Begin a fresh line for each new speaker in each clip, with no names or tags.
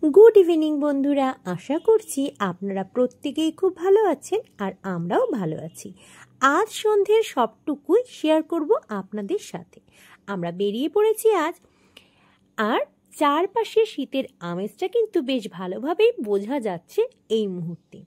Good evening বন্ধুরা, আশা করছি আপনারা প্রত্যেকেই খুব ভালো আছেন আর আমরাও ভালো আছি। আজ সন্ধ্যের সবটুকুই শেয়ার করব আপনাদের সাথে। আমরা বেরিয়ে পড়েছি আজ, আর চারপাশে শীতের আমেজটা কিন্তু বেশ ভালোভাবেই বোঝা যাচ্ছে এই মুহূর্তে।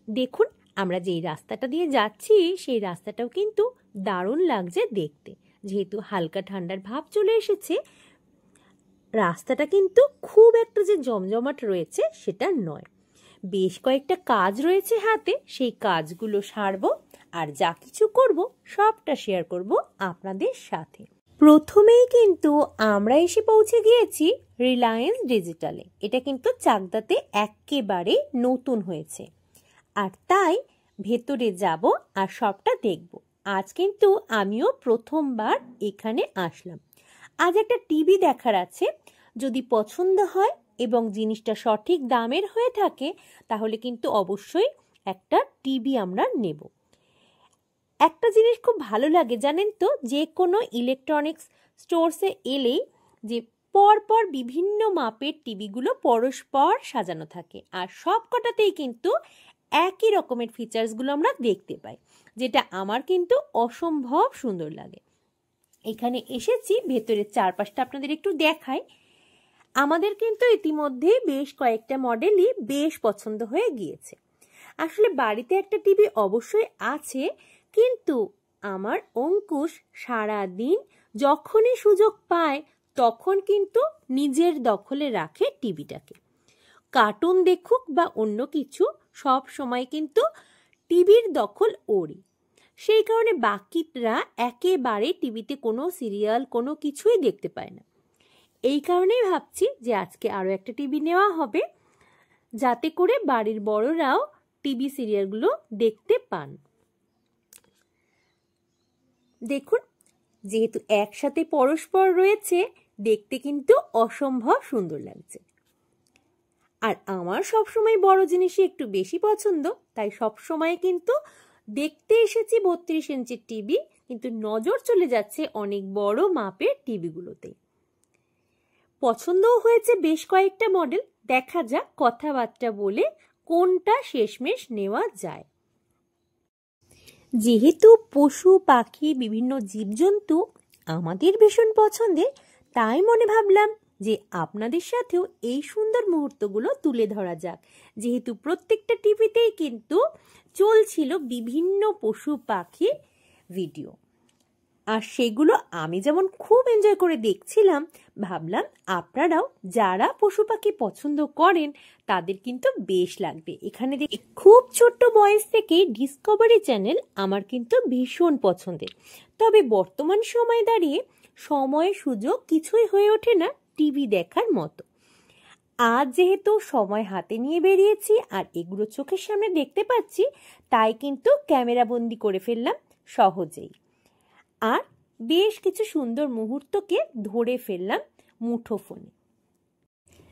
দেখুন, আমরা যেই রাস্তাটা দিয়ে যাচ্ছি সেই রাস্তাটাও কিন্তু দারুণ লাগছে দেখতে। যেহেতু হালকা ঠান্ডার ভাব চলে এসেছে, রাস্তাটা কিন্তু খুব একটা যে জমজমাট রয়েছে সেটা নয়। বেশ কয়েকটা কাজ রয়েছে হাতে, সেই কাজগুলো সারবো আর যা কিছু করব সবটা শেয়ার করব আপনাদের সাথে। প্রথমেই কিন্তু আমরা এসে পৌঁছে গিয়েছি রিলায়েন্স ডিজিটালে। এটা কিন্তু চাকদাতে একেবারে নতুন হয়েছে, আর তাই ভেতরে যাব আর সবটা দেখব। আজ কিন্তু আমিও প্রথমবার এখানে আসলাম। আজ একটা টিভি দেখার আছে। যদি পছন্দ হয় এবং জিনিসটা সঠিক দামের হয়ে থাকে তাহলে কিন্তু অবশ্যই একটা টিভি আমরা নেব। একটা জিনিস খুব ভালো লাগে জানেন তো, যে কোনো ইলেকট্রনিক্স স্টোরসে এলেই যে পরপর বিভিন্ন মাপের টিভিগুলো পরস্পর সাজানো থাকে, আর সব কটাতেই কিন্তু একই রকমের ফিচার্সগুলো আমরা দেখতে পাই, যেটা আমার কিন্তু অসম্ভব সুন্দর লাগে। এখানে এসেছি, ভেতরের চারপাশটা আপনাদের একটু দেখাই। আমাদের কিন্তু ইতিমধ্যে বেশ কয়েকটা মডেলই বেশ পছন্দ হয়ে গিয়েছে। আসলে বাড়িতে একটা টিভি অবশ্যই আছে, কিন্তু আমার অঙ্কুশ সারাদিন যখনই সুযোগ পায় তখন কিন্তু নিজের দখলে রাখে টিভিটাকে। কার্টুন দেখুক বা অন্য কিছু, সব সময় কিন্তু টিভির দখল ওরই। সেই কারণে বাকিরা একেবারে টিভিতে কোনো সিরিয়াল কোনো কিছুই দেখতে পায় না। এই কারণেই ভাবছি যে আজকে আরও একটা টিভি নেওয়া হবে, যাতে করে বাড়ির বড়রাও টিভি সিরিয়ালগুলো দেখতে পান। দেখুন, যেহেতু একসাথে পরস্পর রয়েছে, দেখতে কিন্তু অসম্ভব সুন্দর লাগছে। আর আমার সবসময় বড় জিনিসই একটু বেশি পছন্দ, তাই সবসময় কিন্তু দেখতে এসেছি 32 ইঞ্চির টিভি, কিন্তু নজর চলে যাচ্ছে অনেক বড় মাপের টিভিগুলোতে। পছন্দও হয়েছে বেশ কয়েকটা মডেল। দেখা যাক কথাবার্তা বলে কোনটা শেষমেশ নেওয়া যায়। যেহেতু পশু পাখি বিভিন্ন জীবজন্তু আমাদের ভীষণ পছন্দের, তাই মনে ভাবলাম যে আপনাদের সাথেও এই সুন্দর মুহূর্তগুলো তুলে ধরা যাক। যেহেতু প্রত্যেকটা টিভিতেই কিন্তু চলছিল বিভিন্ন পশু পাখির ভিডিও, আর সেগুলো আমি যেমন খুব এনজয় করে দেখছিলাম, ভাবলাম আপনারাও যারা পশু পাখি পছন্দ করেন তাদের কিন্তু বেশ লাগবে। এখানে খুব ছোট্ট বয়স থেকে ডিসকভারি চ্যানেল আমার কিন্তু ভীষণ পছন্দের, তবে বর্তমান সময় দাঁড়িয়ে সময় সুযোগ কিছুই হয়ে ওঠে না টিভি দেখার মতো। আজ যেহেতু সময় হাতে নিয়ে বেরিয়েছি আর এগুলো চোখের সামনে দেখতে পাচ্ছি, তাই কিন্তু ক্যামেরা বন্দি করে ফেললাম সহজেই, আর বেশ কিছু সুন্দর মুহূর্তকে ধরে ফেললাম মুঠো ফোনে।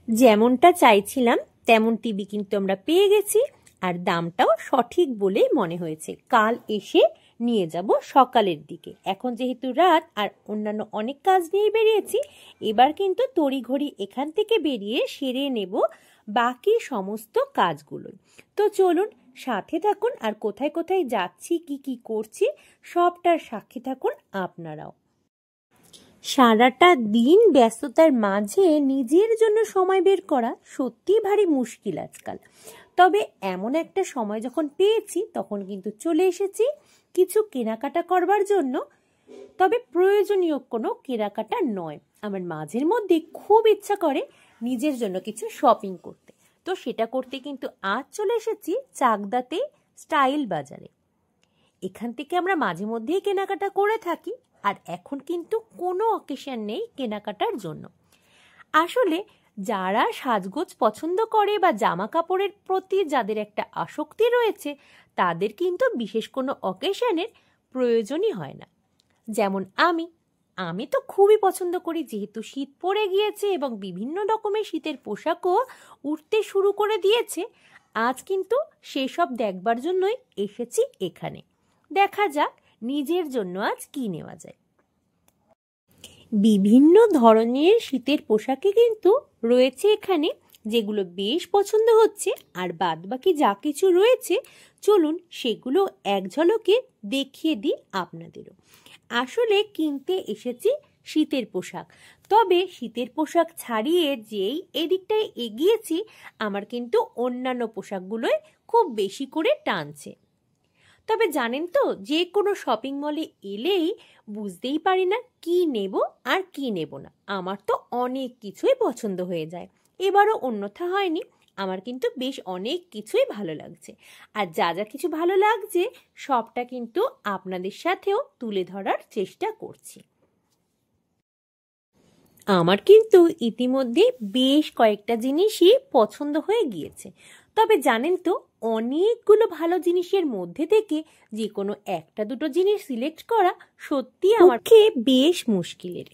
যেমনটা চাইছিলাম তেমন টিভি কিন্তু আমরা পেয়ে গেছি, আর দামটাও সঠিক বলেই মনে হয়েছে। কাল এসে নিয়ে যাব সকালের দিকে। এখন যেহেতু রাত আর অন্যান্য অনেক কাজ নিয়ে বেরিয়েছি, এবার কিন্তু তড়িঘড়ি এখান থেকে বেরিয়ে সেরে নেব বাকি সমস্ত কাজগুলো। তো চলুন সাথে থাকুন, আর কোথায় কোথায় যাচ্ছি কি কি করছি সবটার সাক্ষী থাকুন আপনারাও। সারাটা দিন ব্যস্ততার মাঝে নিজের জন্য সময় বের করা সত্যি ভারী মুশকিল আজকাল। তবে এমন একটা সময় যখন পেয়েছি তখন কিন্তু চলে এসেছি কিছু কেনাকাটা করবার জন্য। তবে প্রয়োজনীয় কোনো কেনাকাটা নয়, আমার মাঝের মধ্যে খুব ইচ্ছা করে নিজের জন্য কিছু শপিং করতে। তো সেটা করতে কিন্তু আজ চলে এসেছি চাকদাতে স্টাইল বাজারে। এখান থেকে আমরা মাঝে মধ্যেই কেনাকাটা করে থাকি, আর এখন কিন্তু কোনো অকেশন নেই কেনাকাটার জন্য। আসলে যারা সাজগোজ পছন্দ করে বা জামা কাপড়ের প্রতি যাদের একটা আসক্তি রয়েছে, তাদের কিন্তু বিশেষ কোনো অকেশনের প্রয়োজনই হয় না। যেমন আমি তো খুবই পছন্দ করি, যেহেতু শীত পড়ে গিয়েছে এবং বিভিন্ন রকমের শীতের পোশাকও উঠতে শুরু করে দিয়েছে। আজ কিন্তু সেসব দেখবার জন্যই এসেছি এখানে। দেখা যাক নিজের জন্য আজ কি নেওয়া যায়। বিভিন্ন ধরনের শীতের পোশাকে কিন্তু রয়েছে এখানে যেগুলো বেশ পছন্দ হচ্ছে, আর বাদবাকি যা কিছু রয়েছে চলুন সেগুলো এক ঝলকে দেখিয়ে দিই আপনাদেরও। আসলে কিনতে এসেছি শীতের পোশাক, তবে শীতের পোশাক ছাড়িয়ে যেই এদিকটায় এগিয়েছি আমার কিন্তু অন্যান্য পোশাকগুলোই খুব বেশি করে টানছে। তবে জানেন তো, যে কোনো শপিং মলে এলেই বুঝতেই পারি না কি নেব আর কি নেব না। আমার তো অনেক কিছুই পছন্দ হয়ে যায়, এবারও অন্যথা হয়নি। আমার কিন্তু বেশ অনেক কিছুই ভালো লাগছে, আর যা যা কিছু ভালো লাগছে সবটা কিন্তু আপনাদের সাথেও তুলে ধরার চেষ্টা করছি। আমার কিন্তু ইতিমধ্যে বেশ কয়েকটা জিনিসই পছন্দ হয়ে গিয়েছে। তবে জানেন তো, অনেকগুলো ভালো জিনিসের মধ্যে থেকে যে কোনো একটা দুটো জিনিস সিলেক্ট করা সত্যি আমার পক্ষে বেশ মুশকিলের।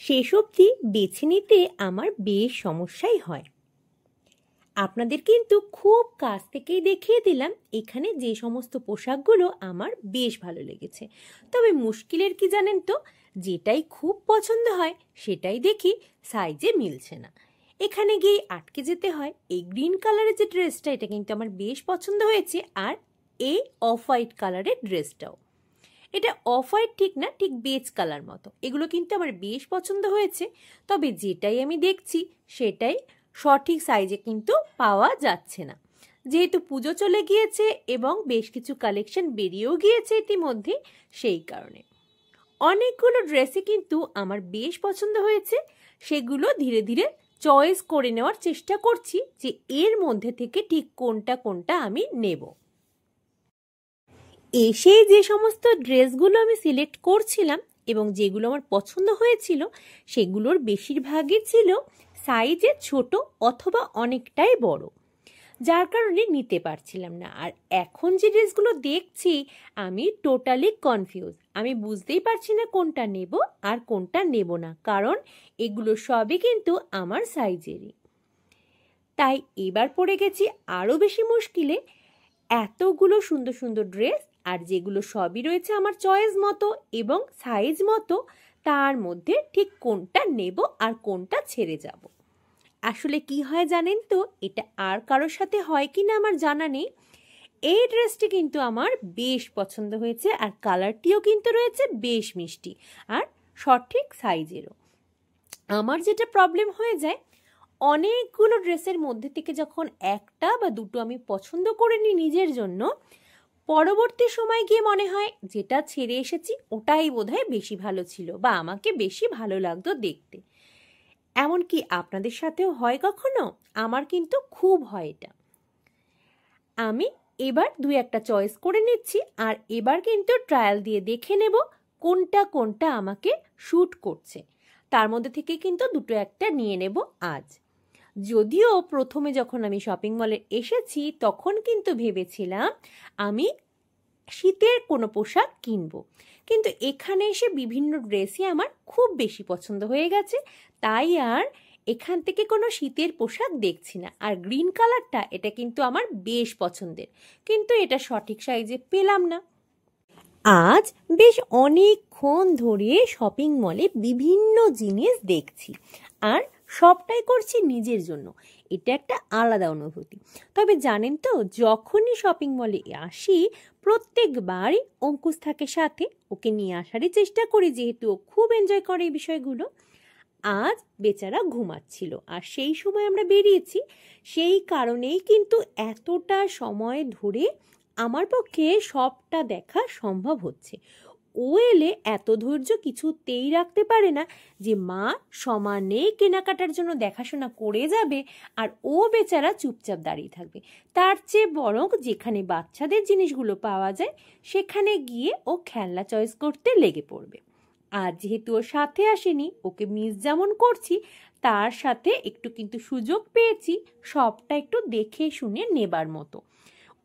সেসবটি বেছে নিতে আমার বেশ সমস্যাই হয়। আপনাদের কিন্তু খুব কাছ থেকেই দেখিয়ে দিলাম এখানে যে সমস্ত পোশাকগুলো আমার বেশ ভালো লেগেছে। তবে মুশকিলের কি জানেন তো, যেটাই খুব পছন্দ হয় সেটাই দেখি সাইজে মিলছে না। এখানে গিয়ে আটকে যেতে হয়। এই গ্রিন কালারের যে ড্রেসটা, এটা কিন্তু আমার বেশ পছন্দ হয়েছে, আর এই অফ হোয়াইট কালারের ড্রেসটাও। এটা অফ হোয়াইট ঠিক না, ঠিক বেজ কালার মতো। এগুলো কিন্তু আমার বেশ পছন্দ হয়েছে, তবে যেটাই আমি দেখছি সেটাই সঠিক সাইজে কিন্তু পাওয়া যাচ্ছে না। যেহেতু পুজো চলে গিয়েছে এবং বেশ কিছু কালেকশন বেরিয়েও গিয়েছে ইতিমধ্যে, সেই কারণে অনেকগুলো ড্রেসই কিন্তু আমার বেশ পছন্দ হয়েছে। সেগুলো ধীরে ধীরে চয়েস করে নেওয়ার চেষ্টা করছি যে এর মধ্যে থেকে ঠিক কোনটা কোনটা আমি নেব। এসে যে সমস্ত ড্রেসগুলো আমি সিলেক্ট করছিলাম এবং যেগুলো আমার পছন্দ হয়েছিল সেগুলোর বেশিরভাগই ছিল সাইজে ছোট অথবা অনেকটাই বড়, যার কারণে নিতে পারছিলাম না। আর এখন যে ড্রেসগুলো দেখছি আমি টোটালি কনফিউজ। আমি বুঝতেই পারছি না কোনটা নেব আর কোনটা নেব না, কারণ এগুলো সবই কিন্তু আমার সাইজেরই। তাই এবার পড়ে গেছি আরও বেশি মুশকিলে। এতগুলো সুন্দর সুন্দর ড্রেস, আর যেগুলো সবই রয়েছে আমার চয়েস মতো এবং সাইজ মতো, তার মধ্যে ঠিক কোনটা নেব আর কোনটা ছেড়ে যাব। আসলে কি হয় জানেন তো, এটা আর কারোর সাথে হয় কি না আমার জানা নেই। এই ড্রেসটি কিন্তু আমার বেশ পছন্দ হয়েছে, আর কালারটিও কিন্তু রয়েছে বেশ মিষ্টি আর সঠিক সাইজেরও। আমার যেটা প্রবলেম হয়ে যায়, অনেকগুলো ড্রেসের মধ্যে থেকে যখন একটা বা দুটো আমি পছন্দ করে নিই নিজের জন্য, পরবর্তী সময় গিয়ে মনে হয় যেটা ছেড়ে এসেছি ওটাই বোধহয় বেশি ভালো ছিল বা আমাকে বেশি ভালো লাগতো দেখতে। এমনকি আপনাদের সাথেও হয় কখনো? আমার কিন্তু খুব হয় এটা। আমি এবার দুই একটা চয়েস করে নিচ্ছি, আর এবার কিন্তু ট্রায়াল দিয়ে দেখে নেব কোনটা কোনটা আমাকে শ্যুট করছে। তার মধ্যে থেকে কিন্তু দুটো একটা নিয়ে নেব আজ। যদিও প্রথমে যখন আমি শপিং মলে এসেছি তখন কিন্তু ভেবেছিলাম আমি শীতের কোনো পোশাক কিনবো, কিন্তু এখানে এসে বিভিন্ন ড্রেসই আমার খুব বেশি পছন্দ হয়ে গেছে। তাই আর এখান থেকে কোনো শীতের পোশাক দেখছি না। আর গ্রিন কালারটা, এটা কিন্তু আমার বেশ পছন্দের, কিন্তু এটা সঠিক সাইজে পেলাম না। আজ বেশ অনেকক্ষণ ধরে শপিং মলে বিভিন্ন জিনিস দেখছি, আর সবটাই করছি নিজের জন্য। এটা একটা আলাদা অনুভূতি। তবে জানেন তো, যখনই শপিং মলে আসি প্রত্যেকবারই অঙ্কুশ থাকে সাথে, ওকে নিয়ে আসারই চেষ্টা করি যেহেতু ও খুব এনজয় করে এই বিষয়গুলো। আজ বেচারা ঘুমাচ্ছিল, আর সেই সময় আমরা বেরিয়েছি, সেই কারণেই কিন্তু এতটা সময় ধরে আমার পক্ষে সবটা দেখা সম্ভব হচ্ছে। ও এলে এত ধৈর্য কিছুতেই রাখতে পারে না যে মা সমানে কেনাকাটার জন্য দেখাশোনা করে যাবে আর ও বেচারা চুপচাপ দাঁড়িয়ে থাকবে। তার চেয়ে বরং যেখানে বাচ্চাদের জিনিসগুলো পাওয়া যায় সেখানে গিয়ে ও খেলনা চয়েস করতে লেগে পড়বে। আর যেহেতু ওর সাথে আসেনি, ওকে মিস যেমন করছি, তার সাথে একটু কিন্তু সুযোগ পেয়েছি সবটা একটু দেখে শুনে নেবার মতো।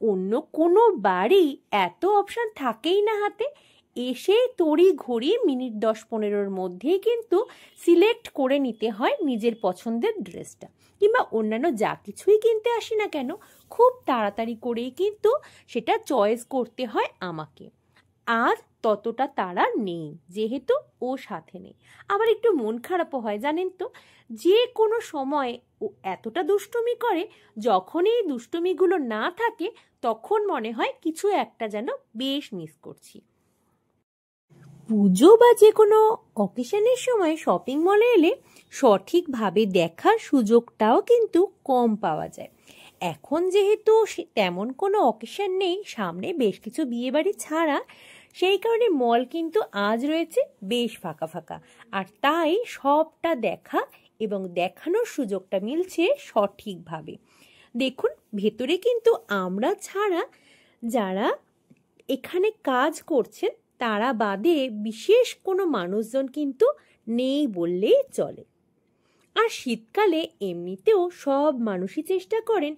অন্য কোনো বাড়ি এত অপশান থাকেই না হাতে। এসে তড়ি ঘড়ি মিনিট 10-15-র মধ্যেই কিন্তু সিলেক্ট করে নিতে হয় নিজের পছন্দের ড্রেসটা, কিংবা অন্যান্য যা কিছুই কিনতে আসি না কেন খুব তাড়াতাড়ি করেই কিন্তু সেটা চয়েস করতে হয় আমাকে। আজ ততটা তারা নেই, যেহেতু ও সাথে নেই। আবার একটু মন খারাপও হয়, জানেন তো, যে কোনো সময় ও এতটা দুষ্টুমি করে, যখন এই দুষ্টুমিগুলো না থাকে তখন মনে হয় কিছু একটা যেন বেশ মিস করছি। পুজো বা যে কোনো অকেশনের সময় শপিং মলে এলে সঠিকভাবে দেখার সুযোগটাও কিন্তু কম পাওয়া যায়। এখন যেহেতু তেমন কোনো অকেশন নেই সামনে, বেশ কিছু বিয়েবাড়ি ছাড়া, সেই কারণে মল কিন্তু আজ রয়েছে বেশ ফাঁকা ফাঁকা। আর তাই সবটা দেখা এবং দেখানোর সুযোগটা মিলছে সঠিকভাবে। দেখুন, ভেতরে কিন্তু আমরা ছাড়া যারা এখানে কাজ করছেন তারা বাদে বিশেষ কোনো মানুষজন কিন্তু নেই বললেই চলে। আর শীতকালে এমনিতেও সব মানুষই চেষ্টা করেন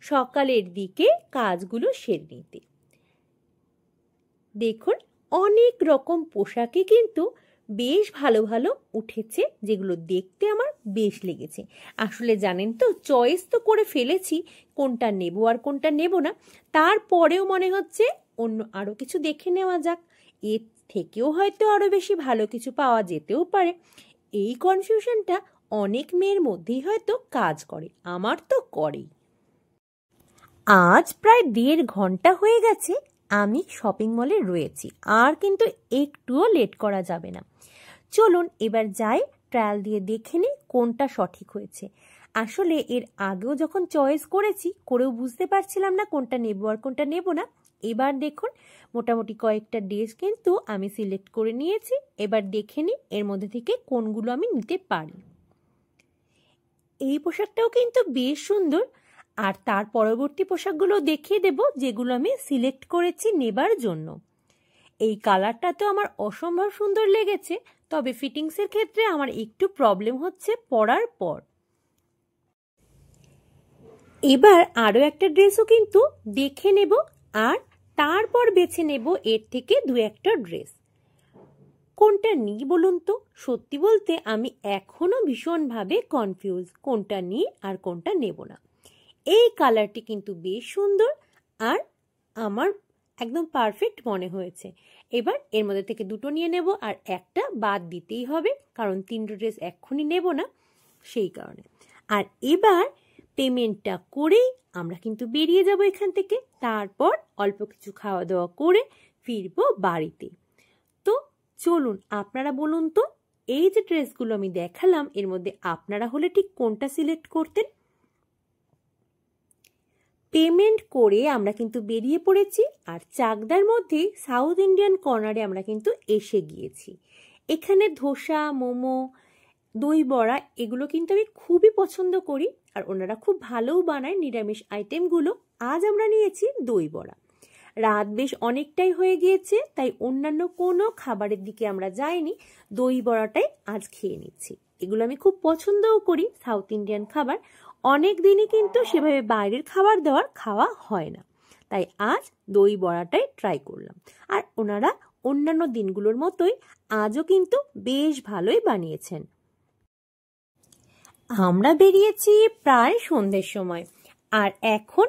সকালের দিকে কাজগুলো সেরে নিতে। দেখুন, অনেক রকম পোশাকে কিন্তু বেশ ভালো ভালো উঠেছে, যেগুলো দেখতে আমার বেশ লেগেছে। আসলে জানেন তো, চয়েস তো করে ফেলেছি কোনটা নেব আর কোনটা নেব না, তারপরেও মনে হচ্ছে অন্য আরও কিছু দেখে নেওয়া যাক, এর থেকেও হয়তো আরও বেশি ভালো কিছু পাওয়া যেতেও পারে। এই কনফিউশনটা অনেক মেয়ের মধ্যেই হয়তো কাজ করে, আমার তো করেই। আজ প্রায় 1.5 ঘন্টা হয়ে গেছে আমি শপিং মলে রয়েছি, আর কিন্তু একটুও লেট করা যাবে না। চলুন এবার যাই, ট্রায়াল দিয়ে দেখে নিই কোনটা সঠিক হয়েছে। আসলে এর আগেও যখন চয়েস করেও বুঝতে পারছিলাম না কোনটা নেব আর কোনটা নেব না। এবার দেখুন, মোটামুটি কয়েকটা ড্রেস কিন্তু আমি সিলেক্ট করে নিয়েছি। এবার দেখে নিই এর মধ্যে থেকে কোনগুলো আমি নিতে পারি। এই পোশাকটাও কিন্তু বেশ সুন্দর, আর তার পরবর্তী পোশাকগুলো দেখিয়ে দেব যেগুলো আমি সিলেক্ট করেছি নেবার জন্য। এই কালারটা তো আমার অসম্ভব সুন্দর লেগেছে, তবে ফিটিংসের ক্ষেত্রে আমার একটু প্রবলেম হচ্ছে পরার পর। এবার আরও একটা ড্রেসও কিন্তু দেখে নেব, আর তারপর বেছে নেব এর থেকে 2-1টা ড্রেস। কোনটা নিই বলুন তো? সত্যি বলতে আমি এখনো ভীষণভাবে কনফিউজ, কোনটা নিই আর কোনটা নেব না। এই কালারটি কিন্তু বেশ সুন্দর আর আমার একদম পারফেক্ট মনে হয়েছে। এবার এর মধ্যে থেকে 2টো নিয়ে নেব, আর একটা বাদ দিতেই হবে, কারণ 3টে ড্রেস এক্ষুনি নেব না, সেই কারণে। আর এবার পেমেন্টটা করেই আমরা কিন্তু বেরিয়ে যাব এখান থেকে। তারপর অল্প কিছু খাওয়া দাওয়া করে ফিরবো বাড়িতে। তো চলুন, আপনারা বলুন তো, এই যে ড্রেসগুলো আমি দেখালাম এর মধ্যে আপনারা হলে ঠিক কোনটা সিলেক্ট করতেন? পেমেন্ট করে আমরা কিন্তু বেরিয়ে পড়েছি, আর চাকদার মধ্যে সাউথ ইন্ডিয়ান কর্নারে আমরা কিন্তু এসে গিয়েছি। এখানে ধোসা, মোমো, দই বড়া এগুলো কিন্তু আমি খুবই পছন্দ করি, আর ওনারা খুব ভালোও বানায় নিরামিষ আইটেমগুলো। আজ আমরা নিয়েছি দই বড়া। রাত বেশ অনেকটাই হয়ে গিয়েছে, তাই অন্যান্য কোনো খাবারের দিকে আমরা যাইনি, দই বড়াটাই আজ খেয়ে নিচ্ছি। এগুলো আমি খুব পছন্দও করি, সাউথ ইন্ডিয়ান খাবার। অনেক দিনই কিন্তু সেভাবে বাইরের খাবার দাবার খাওয়া হয় না, তাই আজ দই বড়াটাই ট্রাই করলাম। আর ওনারা অন্যান্য দিনগুলোর মতোই আজও কিন্তু বেশ ভালোই বানিয়েছেন। আমরা বেরিয়েছি প্রায় সন্ধ্যের সময়, আর এখন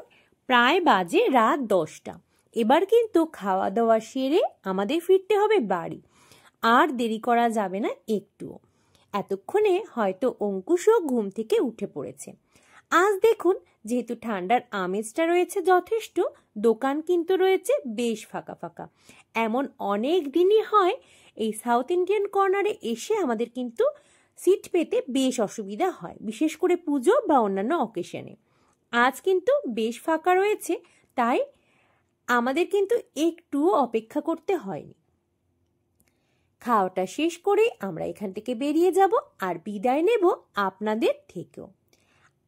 প্রায় বাজে রাত 10টা। এবার কিন্তু খাওয়া দাওয়া সেরে আমাদের ফিরতে হবে বাড়ি, আর দেরি করা যাবে না একটুও। এতক্ষণে হয়তো অঙ্কুশও ঘুম থেকে উঠে পড়েছে। আজ দেখুন, যেহেতু ঠান্ডার আমেজটা রয়েছে যথেষ্ট, দোকান কিন্তু রয়েছে বেশ ফাঁকা ফাঁকা। এমন অনেক দিনই হয় এই সাউথ ইন্ডিয়ান কর্নারে এসে আমাদের কিন্তু সিট পেতে বেশ অসুবিধা হয়, বিশেষ করে পুজো বা অন্যান্য অকেশনে। আজ কিন্তু বেশ ফাঁকা রয়েছে, তাই আমাদের কিন্তু একটুও অপেক্ষা করতে হয়নি। খাওয়াটা শেষ করে আমরা এখান থেকে বেরিয়ে যাব, আর বিদায় নেব আপনাদের থেকেও।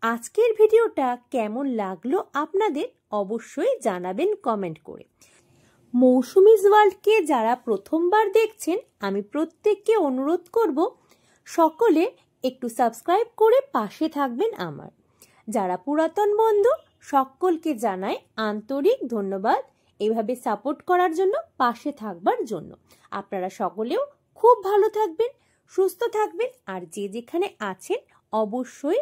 আজকের ভিডিওটা কেমন লাগলো আপনাদের অবশ্যই জানাবেন কমেন্ট করে। মৌসুমিজ ওয়ার্ল্ডকে যারা প্রথমবার দেখছেন, আমি প্রত্যেককে অনুরোধ করব সকলে একটু সাবস্ক্রাইব করে পাশে থাকবেন আমার। যারা পুরাতন বন্ধু সকলকে জানাই আন্তরিক ধন্যবাদ এভাবে সাপোর্ট করার জন্য, পাশে থাকবার জন্য। আপনারা সকলেও খুব ভালো থাকবেন, সুস্থ থাকবেন, আর যে যেখানে আছেন অবশ্যই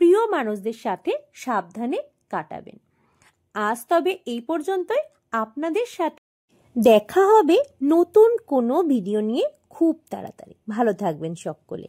প্রিয় মানুষদের সাথে সাবধানে কাটাবেন। আজ তবে এই পর্যন্তই। আপনাদের সাথে দেখা হবে নতুন কোনো ভিডিও নিয়ে খুব তাড়াতাড়ি। ভালো থাকবেন সকলে।